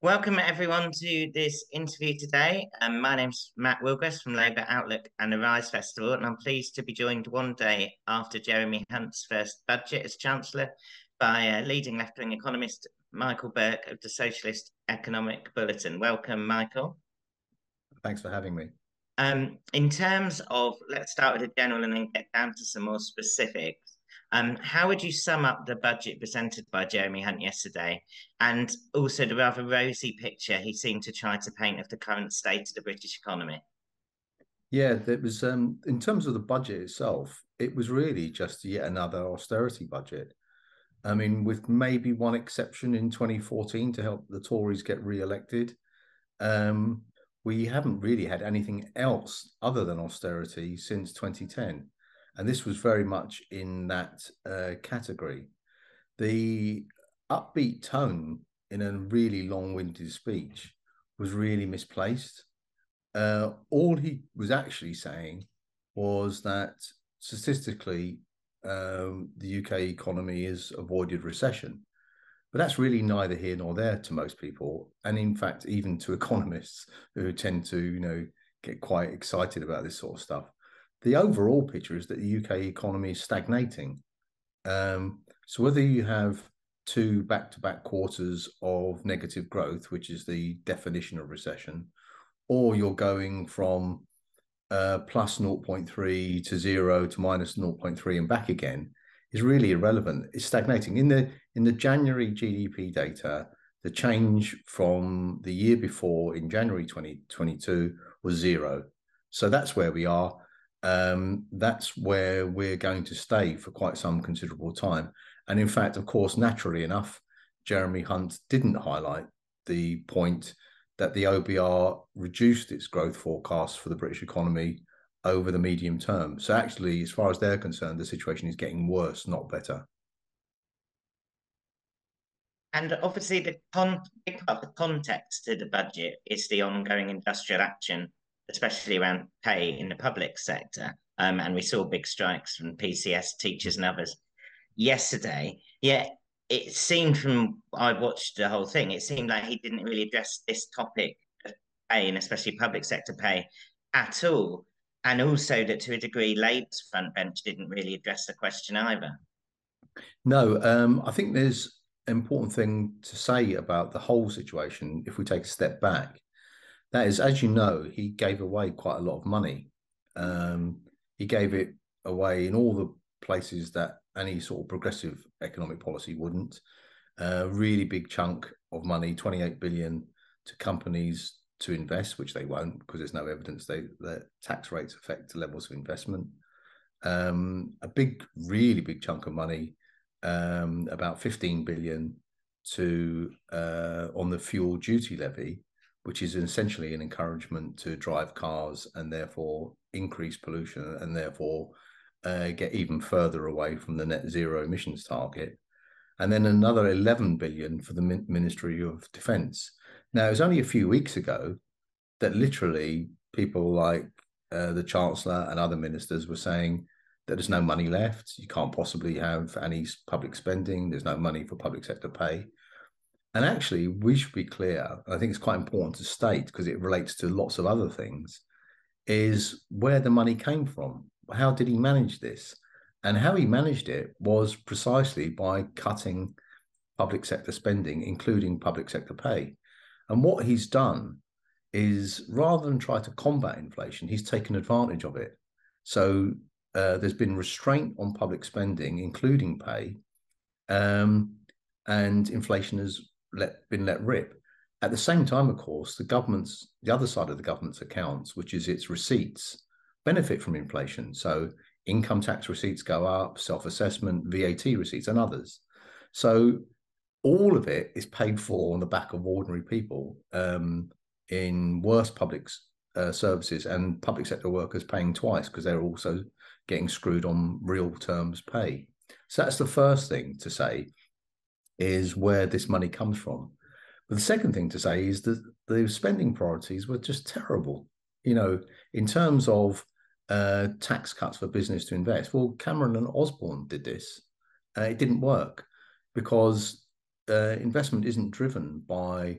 Welcome everyone to this interview today. My name's Matt Willgress from Labour Outlook and the Rise Festival, and I'm pleased to be joined one day after Jeremy Hunt's first budget as Chancellor by leading left-wing economist Michael Burke of the Socialist economic Bulletin. Welcome, Michael. Thanks for having me. In terms of, let's start with the general and then get down to some more specifics. How would you sum up the budget presented by Jeremy Hunt yesterday, and also the rather rosy picture he seemed to try to paint of the current state of the British economy? Yeah, there was in terms of the budget itself, it was really just yet another austerity budget. I mean, with maybe one exception in 2014 to help the Tories get re-elected, we haven't really had anything else other than austerity since 2010. And this was very much in that category. The upbeat tone in a really long-winded speech was really misplaced. All he was actually saying was that statistically, the UK economy has avoided recession. But that's really neither here nor there to most people. And in fact, even to economists who tend to, get quite excited about this sort of stuff. The overall picture is that the UK economy is stagnating. So whether you have two back-to-back quarters of negative growth, which is the definition of recession, or you're going from plus 0.3 to 0 to minus 0.3 and back again, is really irrelevant. It's stagnating. In the January GDP data, the change from the year before in January 2022 was 0. So that's where we are. That's where we're going to stay for quite some considerable time. And in fact, of course, naturally enough, Jeremy Hunt didn't highlight the point that the OBR reduced its growth forecast for the British economy over the medium term. So actually, as far as they're concerned, the situation is getting worse, not better. And obviously, the big part of the context to the budget is the ongoing industrial action, especially around pay in the public sector. And we saw big strikes from PCS teachers and others yesterday. Yet it seemed from I watched the whole thing, it seemed like he didn't really address this topic of pay and especially public sector pay at all. And also that to a degree, Labour's front bench didn't really address the question either. No, I think there's an important thing to say about the whole situation if we take a step back. That is, as you know, he gave away quite a lot of money. He gave it away in all the places that any sort of progressive economic policy wouldn't. Really big chunk of money, 28 billion to companies to invest, which they won't because there's no evidence that tax rates affect levels of investment. A really big chunk of money, about 15 billion to on the fuel duty levy, which is essentially an encouragement to drive cars and therefore increase pollution and therefore get even further away from the net zero emissions target. And then another 11 billion for the Ministry of Defence. Now, it was only a few weeks ago that literally people like the Chancellor and other ministers were saying that there's no money left. You can't possibly have any public spending. There's no money for public sector pay. And actually, we should be clear, and I think it's quite important to state because it relates to lots of other things, is where the money came from. How did he manage this? And how he managed it was precisely by cutting public sector spending, including public sector pay. And what he's done is rather than try to combat inflation, he's taken advantage of it. So there's been restraint on public spending, including pay, and inflation has been let rip. At the same time, of course, the other side of the government's accounts, which is its receipts, benefit from inflation. So income tax receipts go up, self-assessment, VAT receipts, and others. So all of it is paid for on the back of ordinary people in worse public services and public sector workers paying twice because they're also getting screwed on real terms pay. So that's the first thing to say, is where this money comes from. But the second thing to say is that the spending priorities were just terrible. In terms of tax cuts for business to invest, well, Cameron and Osborne did this. It didn't work because investment isn't driven by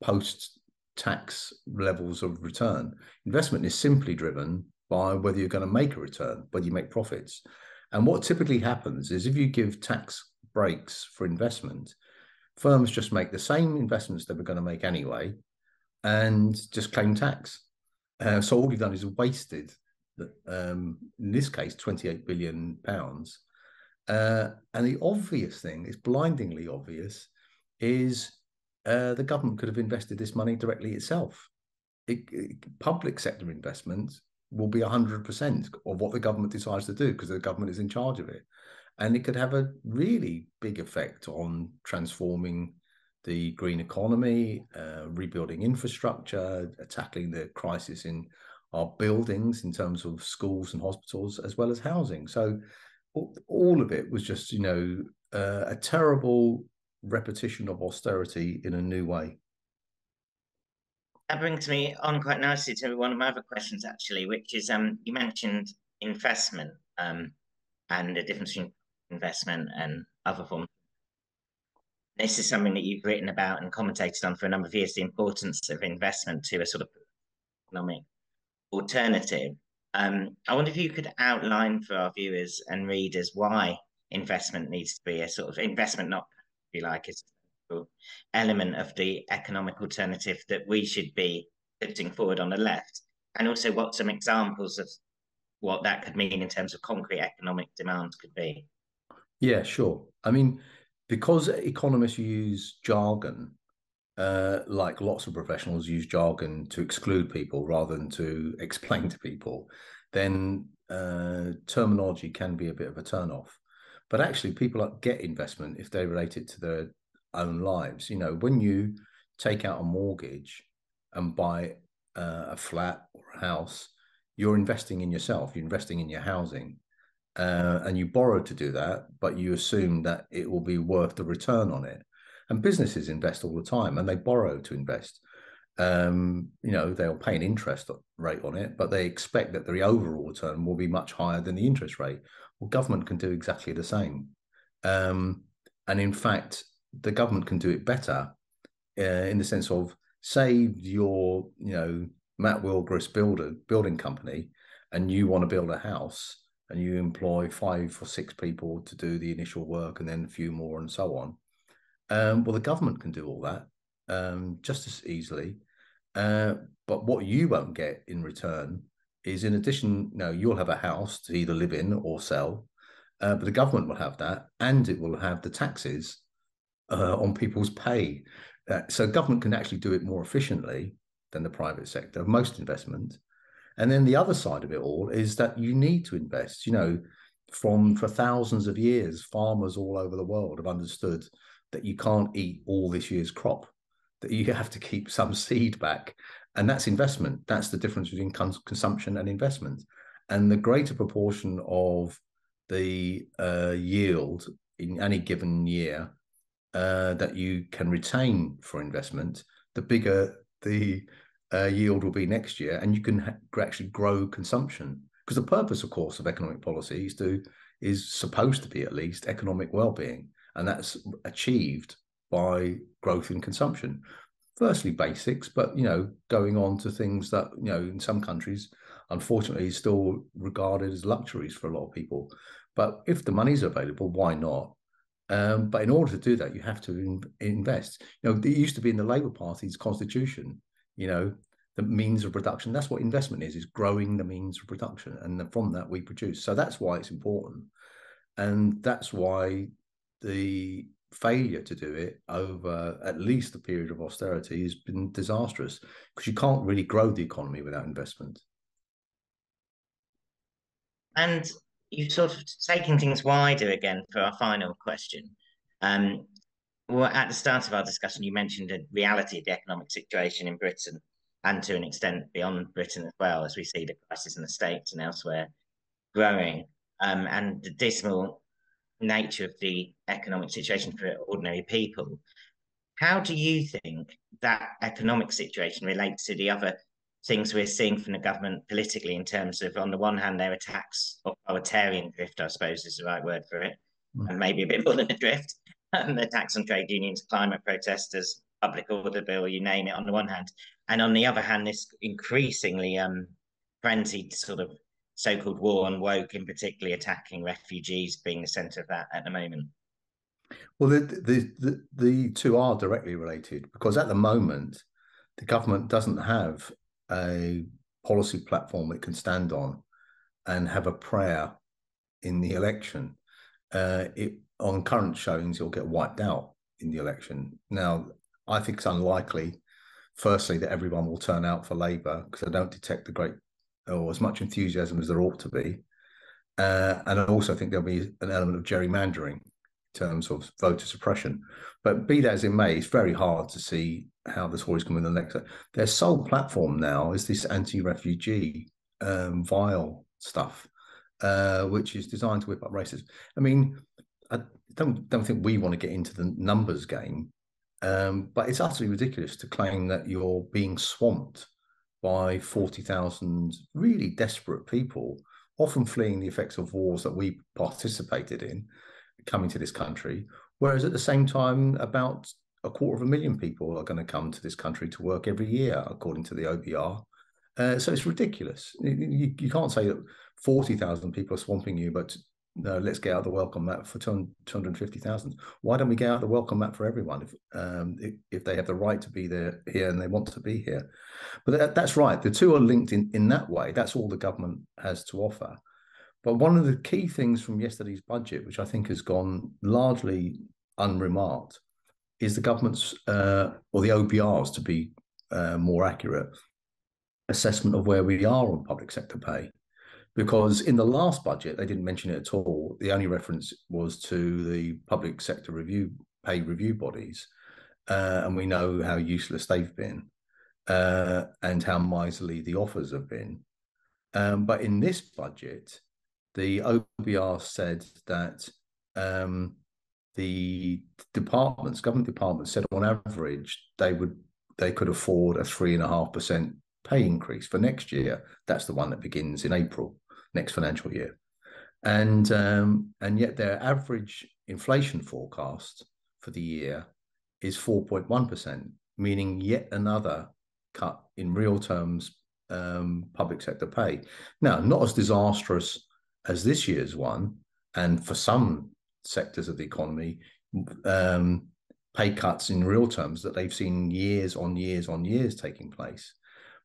post-tax levels of return. Investment is simply driven by whether you're going to make a return, whether you make profits. And what typically happens is if you give tax breaks for investment, firms just make the same investments they were going to make anyway and just claim tax. So all you've done is wasted, in this case, £28 billion. And the obvious thing is blindingly obvious is the government could have invested this money directly itself. Public sector investment will be 100% of what the government decides to do because the government is in charge of it. And it could have a really big effect on transforming the green economy, rebuilding infrastructure, tackling the crisis in our buildings in terms of schools and hospitals, as well as housing. So all of it was just, a terrible repetition of austerity in a new way. That brings me on quite nicely to one of my other questions, actually, which is you mentioned investment and the difference between investment and other forms. This is something that you've written about and commentated on for a number of years, the importance of investment to a sort of economic alternative. I wonder if you could outline for our viewers and readers why investment needs to be a sort of investment, not if you like, is element of the economic alternative that we should be putting forward on the left, and also what some examples of what that could mean in terms of concrete economic demands could be. Yeah, sure. I mean, because economists use jargon, like lots of professionals use jargon to exclude people rather than to explain to people, then terminology can be a bit of a turnoff. But actually, people get investment if they relate it to their own lives. When you take out a mortgage and buy a flat or a house, you're investing in yourself, you're investing in your housing. And you borrow to do that, but you assume that it will be worth the return on it. And businesses invest all the time and they borrow to invest. They'll pay an interest rate on it, but they expect that the overall return will be much higher than the interest rate. Well, government can do exactly the same. And in fact, the government can do it better in the sense of, say your, Matt Willgress building company, and you want to build a house and you employ 5 or 6 people to do the initial work and then a few more and so on. Well, the government can do all that just as easily. But what you won't get in return is, in addition, you'll have a house to either live in or sell, but the government will have that, and it will have the taxes on people's pay. So government can actually do it more efficiently than the private sector, most investment. And then the other side of it all is that you need to invest. For thousands of years, farmers all over the world have understood that you can't eat all this year's crop, that you have to keep some seed back. And that's investment. That's the difference between consumption and investment. And the greater proportion of the yield in any given year that you can retain for investment, the bigger the yield will be next year, and you can actually grow consumption. Because the purpose, of course, of economic policy is supposed to be at least economic well-being, and that's achieved by growth in consumption. Firstly, basics, but going on to things that in some countries, unfortunately, is still regarded as luxuries for a lot of people. But if the money's available, why not? But in order to do that, you have to invest. It used to be in the Labour Party's constitution. The means of production. That's what investment is growing the means of production. And from that we produce. So that's why it's important. And that's why the failure to do it over at least a period of austerity has been disastrous, because you can't really grow the economy without investment. And you've sort of taken things wider again for our final question. Well, at the start of our discussion, you mentioned the reality of the economic situation in Britain, and to an extent beyond Britain as well, as we see the crisis in the States and elsewhere growing, and the dismal nature of the economic situation for ordinary people. How do you think that economic situation relates to the other things we're seeing from the government politically, in terms of, on the one hand, their attacks, or authoritarian drift, I suppose is the right word for it, and maybe a bit more than a drift, the attacks on trade unions, climate protesters, public order bill, you name it, on the one hand, and on the other hand, this increasingly frenzied sort of so-called war on woke, in particularly attacking refugees, being the centre of that at the moment. Well, the two are directly related, because at the moment, the government doesn't have a policy platform it can stand on and have a prayer in the election. On current showings, it'll get wiped out in the election. Now, I think it's unlikely, firstly, that everyone will turn out for Labour, because I don't detect the great or as much enthusiasm as there ought to be. And I also think there'll be an element of gerrymandering in terms of voter suppression. But be that as it may, it's very hard to see how the Tories can win the next. Their sole platform now is this anti-refugee vile stuff, which is designed to whip up racism. I mean, I don't think we want to get into the numbers game, but it's utterly ridiculous to claim that you're being swamped by 40,000 really desperate people, often fleeing the effects of wars that we participated in, coming to this country, whereas at the same time, about 250,000 people are going to come to this country to work every year, according to the OBR. So it's ridiculous. You can't say that 40,000 people are swamping you, but no, let's get out the welcome mat for 250,000. Why don't we get out the welcome mat for everyone if they have the right to be here and they want to be here? But that's right. The two are linked in that way. That's all the government has to offer. But one of the key things from yesterday's budget, which I think has gone largely unremarked, is the government's, or the OBR's to be more accurate, assessment of where we are on public sector pay. Because in the last budget, they didn't mention it at all. The only reference was to the public sector pay review bodies. And we know how useless they've been and how miserly the offers have been. But in this budget, the OBR said that the government departments said on average, they could afford a 3.5% pay increase for next year. That's the one that begins in April, next financial year. And yet their average inflation forecast for the year is 4.1%, meaning yet another cut in real terms, public sector pay. Now, not as disastrous as this year's one, and for some sectors of the economy, pay cuts in real terms that they've seen years on years on years taking place.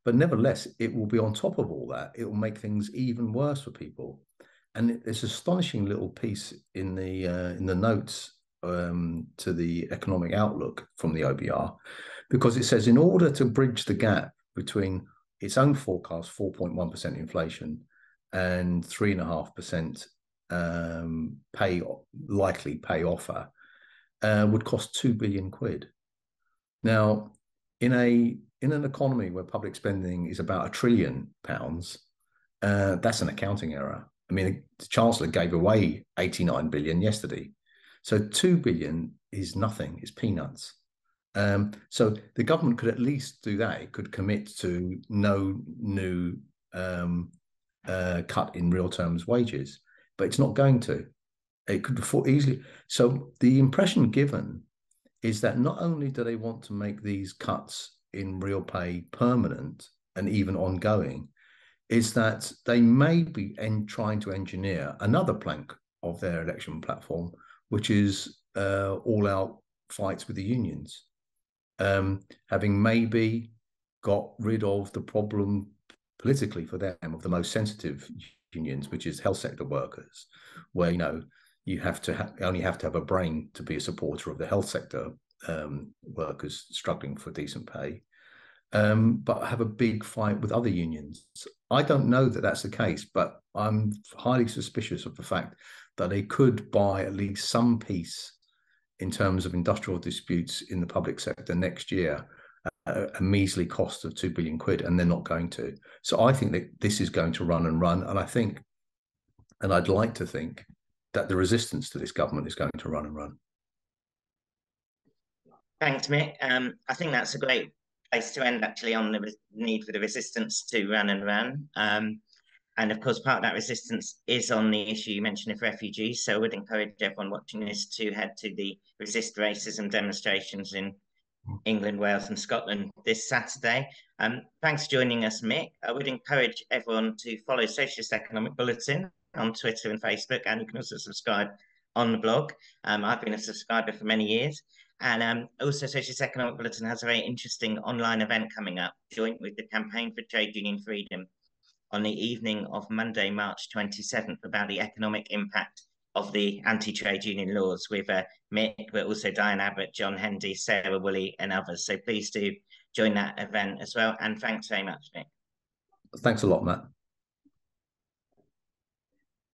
But nevertheless, it will be on top of all that. It will make things even worse for people. And it's an astonishing little piece in the notes to the economic outlook from the OBR, because it says in order to bridge the gap between its own forecast 4.1% inflation and 3.5% likely pay offer, would cost £2 billion. Now, in an economy where public spending is about £1 trillion, that's an accounting error. I mean, the Chancellor gave away 89 billion yesterday. So 2 billion is nothing, it's peanuts. So the government could at least do that. It could commit to no new cut in real terms wages, but it's not going to. It could afford easily. So the impression given is that not only do they want to make these cuts in real pay permanent and even ongoing, is that they may be trying to engineer another plank of their election platform, which is all-out fights with the unions, having maybe got rid of the problem politically for them of the most sensitive unions, which is health sector workers, where you have to only have to have a brain to be a supporter of the health sector workers struggling for decent pay, but have a big fight with other unions. I don't know that that's the case, but I'm highly suspicious of the fact that they could buy at least some peace in terms of industrial disputes in the public sector next year, a measly cost of £2 billion, and they're not going to. So I think that this is going to run and run, and I'd like to think that the resistance to this government is going to run and run. Thanks, Mick. I think that's a great place to end, actually, on the need for the resistance to run and run. And of course, part of that resistance is on the issue you mentioned of refugees. So I would encourage everyone watching this to head to the Resist Racism demonstrations in England, Wales, and Scotland this Saturday. Thanks for joining us, Mick. I would encourage everyone to follow Socialist Economic Bulletin on Twitter and Facebook, and you can also subscribe on the blog. I've been a subscriber for many years. And also, Socialist Economic Bulletin has a very interesting online event coming up, joint with the Campaign for Trade Union Freedom, on the evening of Monday, March 27th, about the economic impact of the anti-trade union laws with Mick, but also Diane Abbott, John Hendy, Sarah Woolley, and others. So please do join that event as well. And thanks very much, Mick. Thanks a lot, Matt.